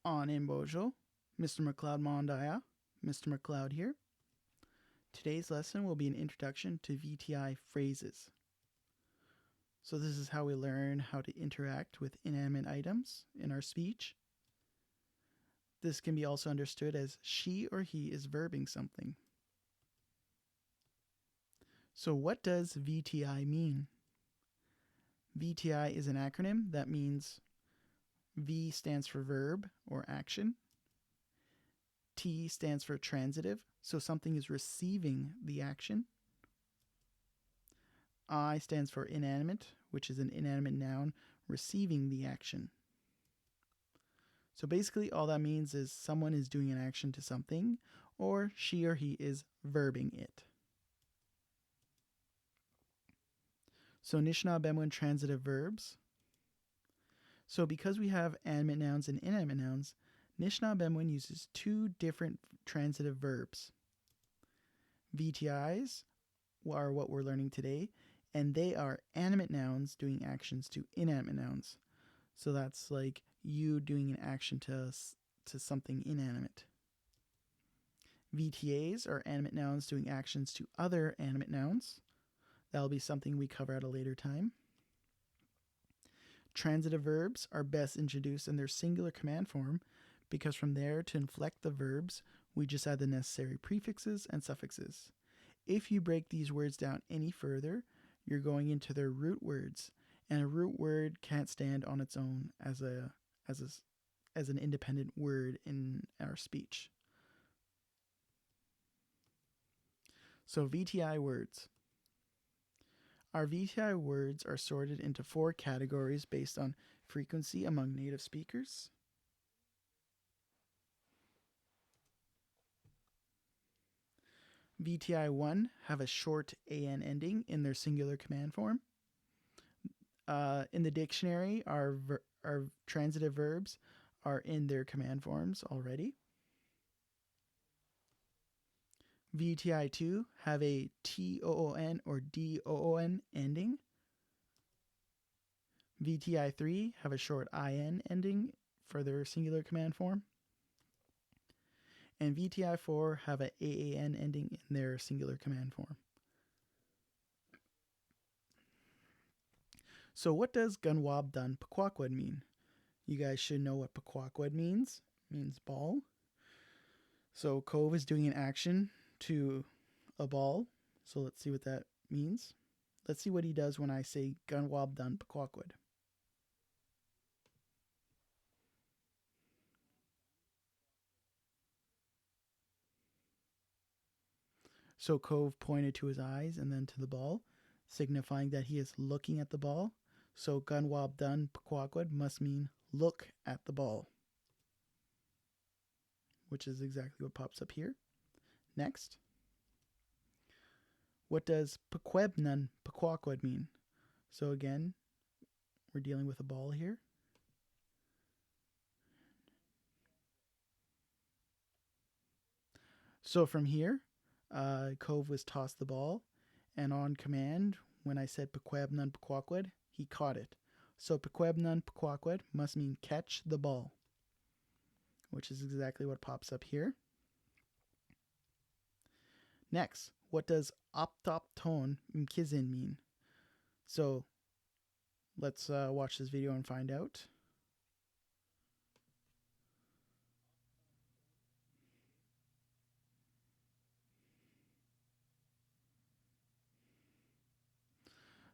On Imbojo, Mr. McLeod Mondaya, Mr. McLeod here. Today's lesson will be an introduction to VTI phrases. So this is how we learn how to interact with inanimate items in our speech. This can be also understood as she or he is verbing something. So what does VTI mean? VTI is an acronym that means V stands for verb or action. T stands for transitive, so something is receiving the action. I stands for inanimate, which is an inanimate noun receiving the action. So basically all that means is someone is doing an action to something, or she or he is verbing it. So Nishnaabemwin transitive verbs. So because we have animate nouns and inanimate nouns, Nishnaabemwin uses two different transitive verbs. VTIs are what we're learning today, and they are animate nouns doing actions to inanimate nouns. So that's like you doing an action to something inanimate. VTAs are animate nouns doing actions to other animate nouns. That'll be something we cover at a later time. Transitive verbs are best introduced in their singular command form because from there to inflect the verbs, we just add the necessary prefixes and suffixes. If you break these words down any further, you're going into their root words, and a root word can't stand on its own as an independent word in our speech. So VTI words. Our VTI words are sorted into 4 categories based on frequency among native speakers. VTI 1 have a short AN ending in their singular command form. In the dictionary, our transitive verbs are in their command forms already. VTI 2 have a TOON or DOON ending. VTI 3 have a short IN ending for their singular command form. And VTI 4 have a AAN ending in their singular command form. So what does Gunwab Dun Pequawqued mean? You guys should know what Pequawqued means. It means ball. So Cove is doing an action to a ball. So let's see what that means. Let's see what he does when I say Gunwab Dun Pequawqued. So Cove pointed to his eyes and then to the ball, signifying that he is looking at the ball. So Gunwab Dun Pequawqued must mean look at the ball, which is exactly what pops up here. Next. What does Pequebnun Pequawqued mean? So again, we're dealing with a ball here. So from here, Cove was tossed the ball, and on command, when I said Pequebnun Pequawqued, he caught it. So Pequebnun Pequawqued must mean catch the ball, which is exactly what pops up here. Next, what does Optopton Mkizin mean? So let's watch this video and find out.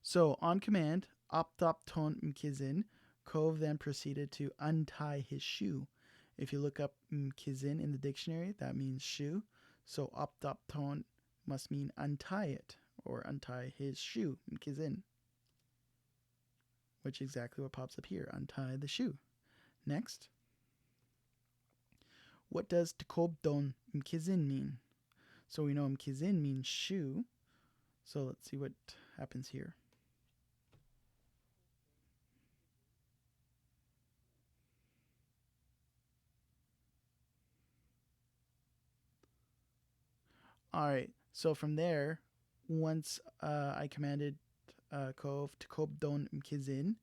So on command, Optopton Mkizin, Cove then proceeded to untie his shoe. If you look up Mkizin in the dictionary, that means shoe. So Optopton must mean untie it, or untie his shoe, Mkizin, which is exactly what pops up here, untie the shoe. Next. What does Tekobdon Mkizin mean? So we know Mkizin means shoe. So let's see what happens here. Alright, so from there, once I commanded Cove to Tekobdon Mkizin,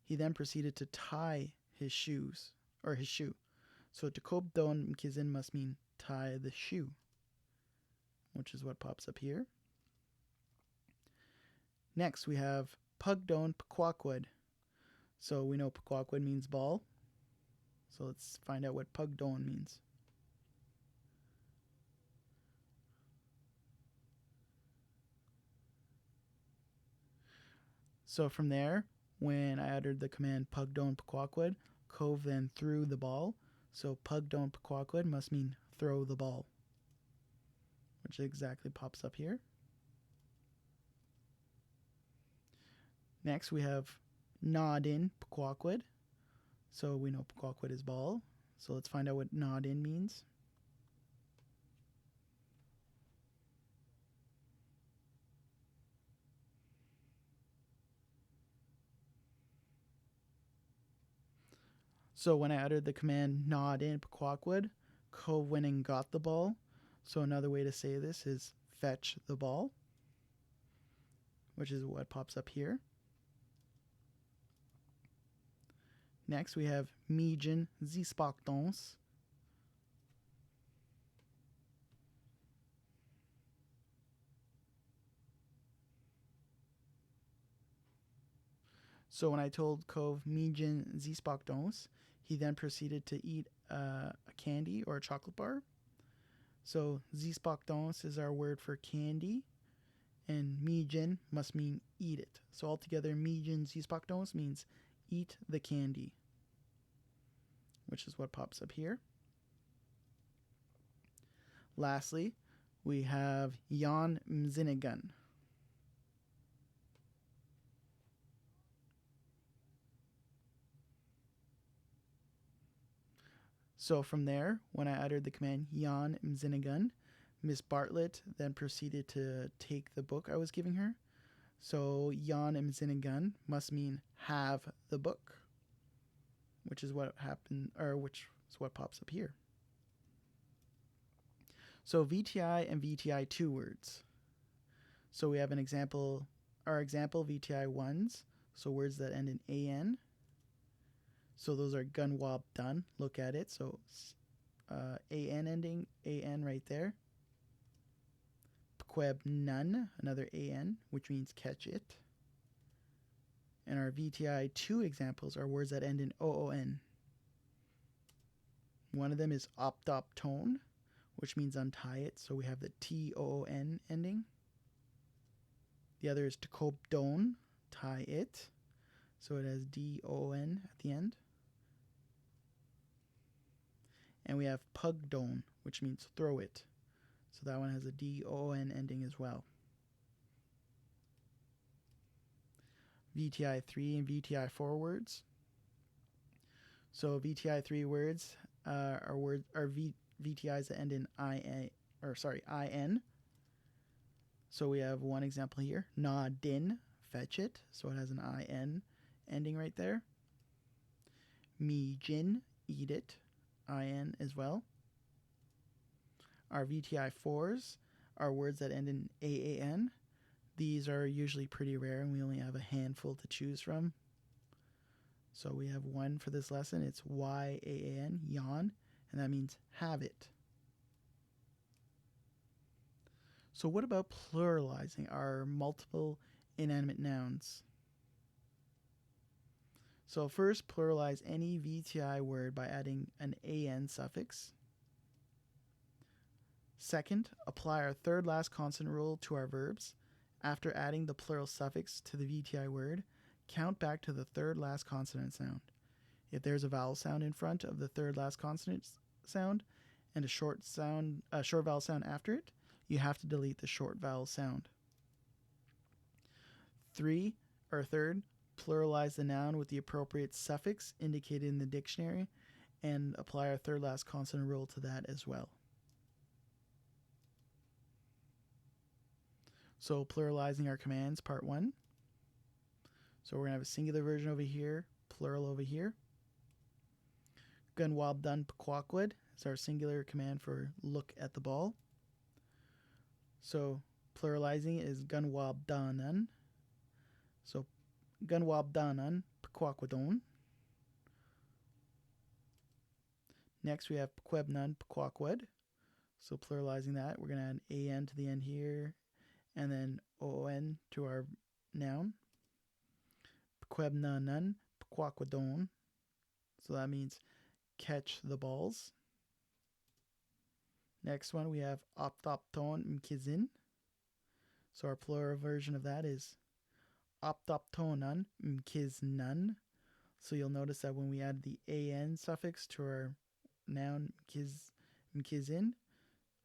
he then proceeded to tie his shoes, or his shoe. So Takob don mkizin must mean tie the shoe, which is what pops up here. Next we have pug don pequawkwad. So we know pequawkwad means ball. So let's find out what pug don means. So from there, when I uttered the command pug don pequawkwad, Cove then threw the ball. So pug don pequawkwad must mean throw the ball, which exactly pops up here. Next we have nod in pequawkwad. So we know pequawkwad is ball. So let's find out what nod in means. So when I uttered the command nod in pequawkwad, Cove went and got the ball. So another way to say this is fetch the ball, which is what pops up here. Next we have Mijin Zispachtons. So when I told Cove Mijin Zispachtons, he then proceeded to eat a candy or a chocolate bar. So Zispachtons is our word for candy, and Mijin must mean eat it. So altogether, Mijin Zispachtons means eat the candy, which is what pops up here. Lastly, we have Jan Mzinigan. So from there, when I uttered the command Jan Mzinigan, Miss Bartlett then proceeded to take the book I was giving her. So Jan Mzinigan must mean have the book, which is what happened, or which is what pops up here. So VTI and VTI 2 words. So we have an example, our example VTI 1s, so words that end in AN. So those are gun wob done. Look at it. So AN ending, AN right there. Pequeb none, another AN, which means catch it. And our VTI 2 examples are words that end in OON. One of them is opt-op tone, which means untie it. So we have the TOON ending. The other is Takob don, tie it. So it has DON at the end. And we have pug don, which means throw it. So that one has a DON ending as well. VTI 3 and VTI 4 words. So VTI 3 words are VTIs that end in IN. So we have one example here, nodin, fetch it. So it has an IN ending right there. Mijin, eat it, IN as well. Our VTI 4s are words that end in AAN. These are usually pretty rare and we only have a handful to choose from. So we have one for this lesson. It's YAAN, yawn, and that means have it. So what about pluralizing our multiple inanimate nouns? So first, pluralize any VTI word by adding an AN suffix. Second, apply our third last consonant rule to our verbs. After adding the plural suffix to the VTI word, count back to the third last consonant sound. If there's a vowel sound in front of the third last consonant sound and a short vowel sound after it, you have to delete the short vowel sound. Third, pluralize the noun with the appropriate suffix indicated in the dictionary and apply our third last consonant rule to that as well. So pluralizing our commands, part 1. So we're going to have a singular version over here, plural over here. Gun wob done pequawkwad is our singular command for look at the ball. So pluralizing is gun wob danan. So gun wob danan pequawkwadon. Next we have pkwebnun, pkwakwood. So pluralizing that, we're going to add an to the end here, and then oon to our noun. Pkwebnunun, pkwakwadon. So that means catch the balls. Next one we have optopton mkizin. So our plural version of that is optoptonan mkiznan. So you'll notice that when we add the an suffix to our noun mkizin,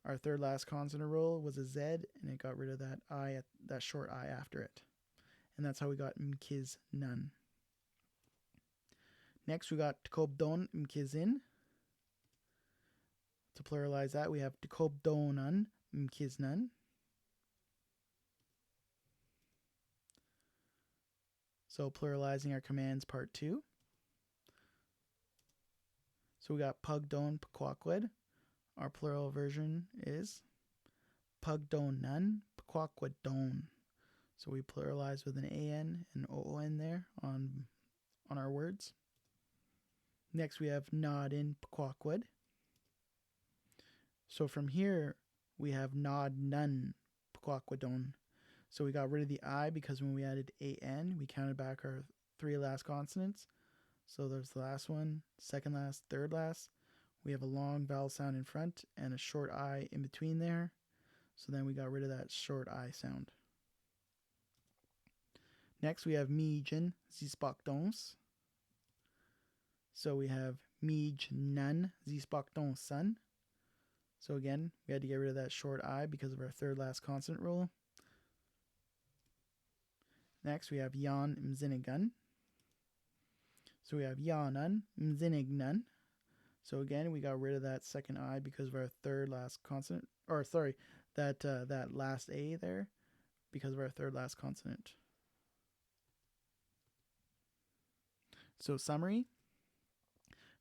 our third last consonant roll was a z, and it got rid of that I, that short I after it. And that's how we got mkiznan. Next we got tkobdon mkizin. To pluralize that, we have tkobdonan mkiznan. So pluralizing our commands, part 2. So we got pugdon pkwakwed. Our plural version is pugdonan pkwakwadon. So we pluralize with an an and oon there on our words. Next we have nodin pkwakwed. So from here we have nodnun pkwakwadon. So we got rid of the I because when we added an, we counted back our 3 last consonants. So there's the last one, second last, third last. We have a long vowel sound in front and a short I in between there. So then we got rid of that short I sound. Next we have mijin zispokdons. So we have mijnan zispokdonsan. So again, we had to get rid of that short I because of our third last consonant rule. Next, we have yan mzinigan. So we have yanan mzinignan. So again, we got rid of that second I because of our third last consonant, or sorry, that last A there because of our third last consonant. So summary.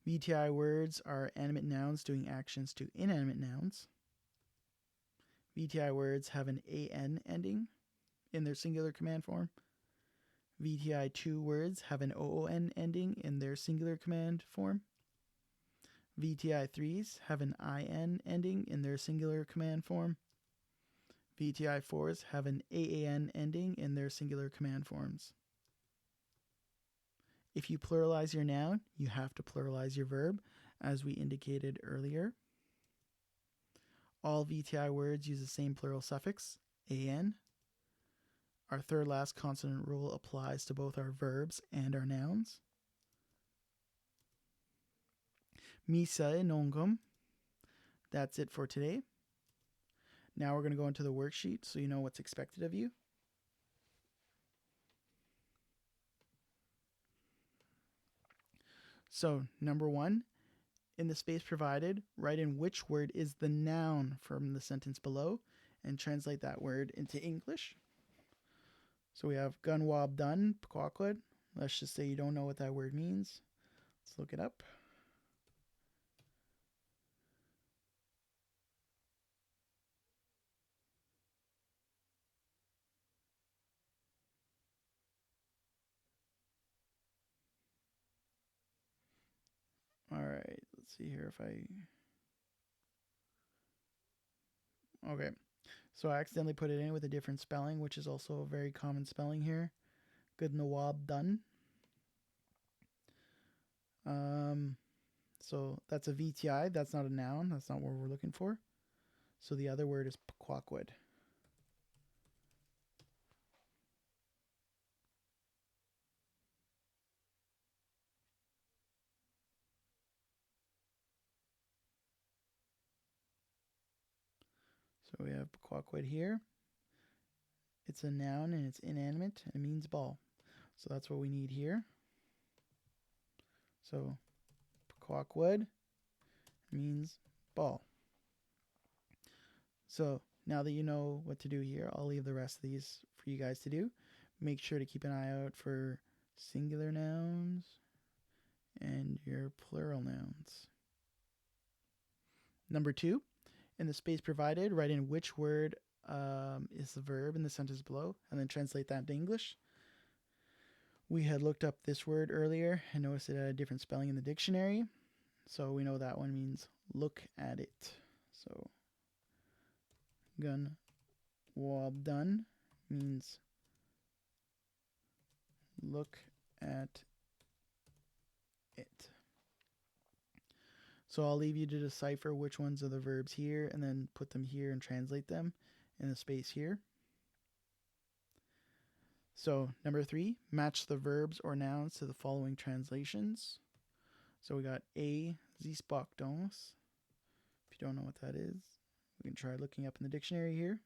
VTI words are animate nouns doing actions to inanimate nouns. VTI words have an an ending in their singular command form. VTI 2 words have an oon ending in their singular command form. VTI 3s have an in ending in their singular command form. VTI 4s have an aan ending in their singular command forms. If you pluralize your noun, you have to pluralize your verb, as we indicated earlier. All VTI words use the same plural suffix, an. Our third last consonant rule applies to both our verbs and our nouns. Misa nongum. That's it for today. Now we're going to go into the worksheet so you know what's expected of you. So, number 1, in the space provided, write in which word is the noun from the sentence below and translate that word into English. So we have gunwab done, pkwakwed. Let's just say you don't know what that word means. Let's look it up. All right, let's see here if okay. So I accidentally put it in with a different spelling, which is also a very common spelling here. Good nawab done. So that's a VTI. That's not a noun. That's not what we're looking for. So the other word is pkwakwed. So we have pkwakwed here. It's a noun and it's inanimate and it means ball. So that's what we need here. So pkwakwed means ball. So now that you know what to do here, I'll leave the rest of these for you guys to do. Make sure to keep an eye out for singular nouns and your plural nouns. Number 2, in the space provided, write in which word is the verb in the sentence below, and then translate that into English. We had looked up this word earlier and noticed it had a different spelling in the dictionary. So we know that one means look at it. So gun wob done means look at it. So I'll leave you to decipher which ones are the verbs here and then put them here and translate them in the space here. So number 3, match the verbs or nouns to the following translations. So we got A, sie sprach Deutsch. If you don't know what that is, we can try looking up in the dictionary here.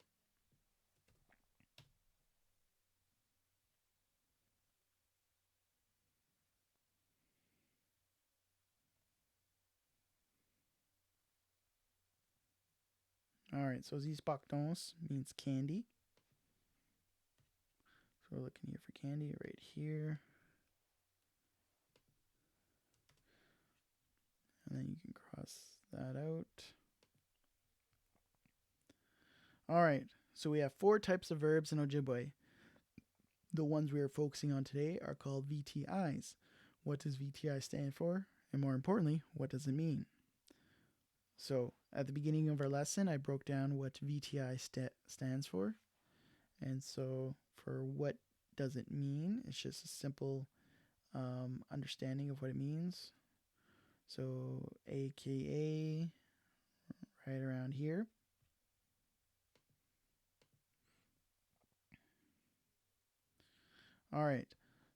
All right, so sie sprach Deutsch means candy. So we're looking here for candy right here. And then you can cross that out. All right, so we have 4 types of verbs in Ojibwe. The ones we are focusing on today are called VTIs. What does VTI stand for? And more importantly, what does it mean? So at the beginning of our lesson, I broke down what VTI stands for. And so for what does it mean, it's just a simple understanding of what it means. So AKA, right around here. All right,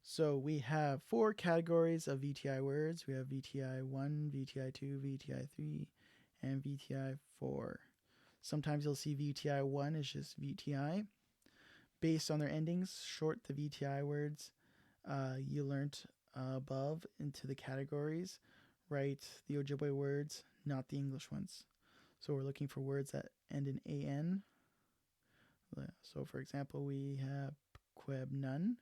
so we have 4 categories of VTI words. We have VTI 1, VTI 2, VTI 3, and VTI 4. Sometimes you'll see VTI 1 is just VTI. Based on their endings, short the VTI words you learned above into the categories. Write the Ojibwe words, not the English ones. So we're looking for words that end in AN. So for example, we have Quebnun.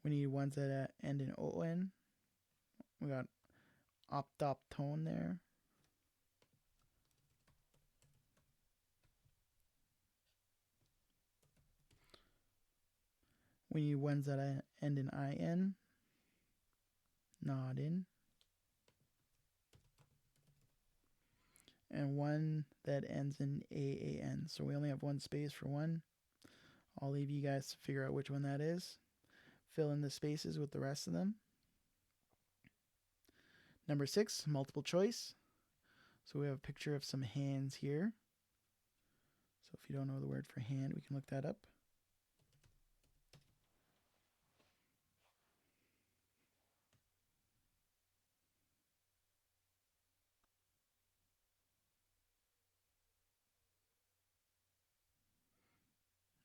We need ones that end in ON. We got optoptone there. We need ones that end in IN. Not in. And one that ends in AAN. So we only have one space for one. I'll leave you guys to figure out which one that is. Fill in the spaces with the rest of them. Number 6, multiple choice. So we have a picture of some hands here. So if you don't know the word for hand, we can look that up.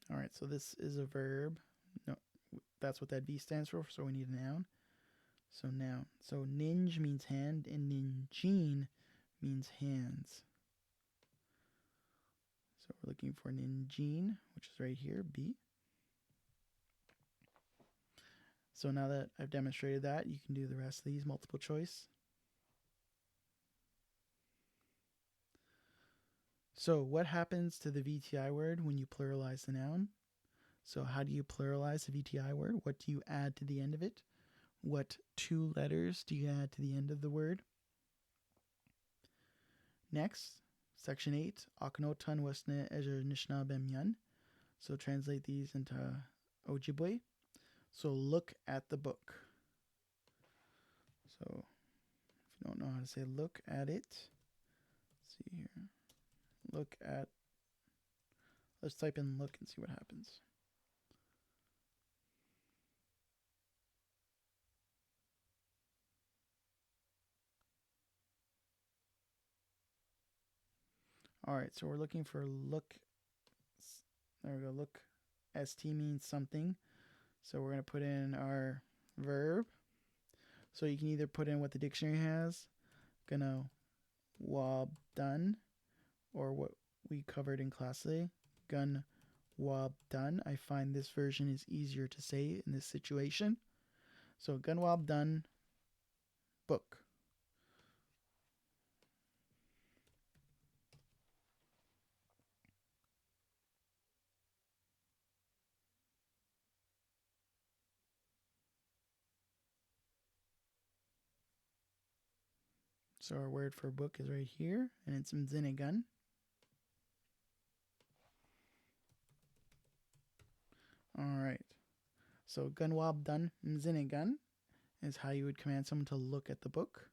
All right, so this is a verb. No, that's what that V stands for, so we need a noun. So noun. So ninj means hand, and ninjin means hands. So we're looking for ninjin, which is right here, B. So now that I've demonstrated that, you can do the rest of these multiple choice. So what happens to the VTI word when you pluralize the noun? So how do you pluralize the VTI word? What do you add to the end of it? What 2 letters do you add to the end of the word? Next, section 8, Aknotan Westne Ejer Nishnaabemwin. So translate these into Ojibwe. So look at the book. So if you don't know how to say look at it, let's see here. Look at, let's type in look and see what happens. All right, so we're looking for look. There we go. Look, ST means something. So we're going to put in our verb. So you can either put in what the dictionary has, gonna wob done, or what we covered in class today, gun wob done. I find this version is easier to say in this situation. So gun wob done, book. So our word for book is right here, and it's mzinigan. All right. So gunwab done mzinigan is how you would command someone to look at the book.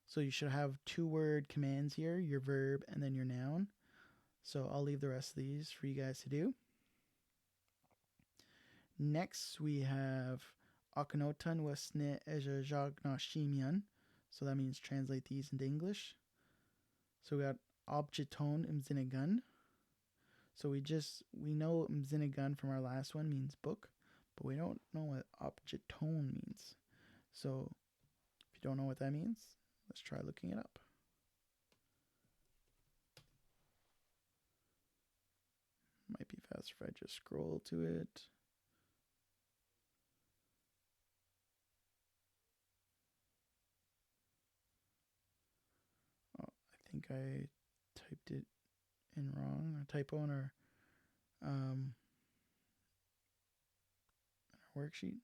So you should have 2-word commands here, your verb and then your noun. So I'll leave the rest of these for you guys to do. Next we have Akhenaten wasne ejajagnashimian. So that means translate these into English. So we got Objitone mzinigan. So we know mzinigan from our last one means book, but we don't know what Objitone means. So if you don't know what that means, let's try looking it up. Might be faster if I just scroll to it. Oh, I think I typed it in wrong, a typo in our worksheet.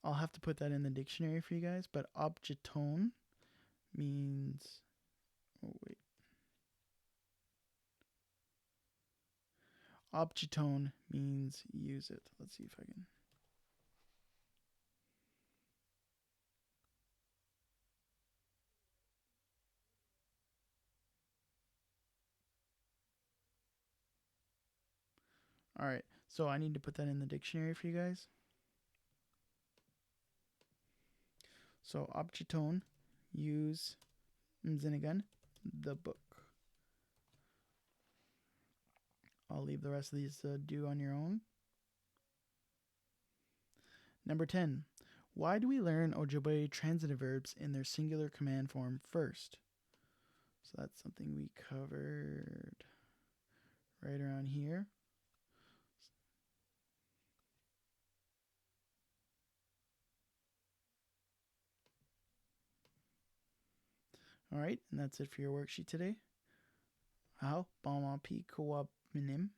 I'll have to put that in the dictionary for you guys, but Objitone means, oh wait. Objitone means use it. Let's see if I can. All right, so I need to put that in the dictionary for you guys. So Objitone, use mzinigan, the book. I'll leave the rest of these to do on your own. Number 10. Why do we learn Ojibwe transitive verbs in their singular command form first? So that's something we covered right around here. All right, and that's it for your worksheet today. How? Bama pi kawab minim.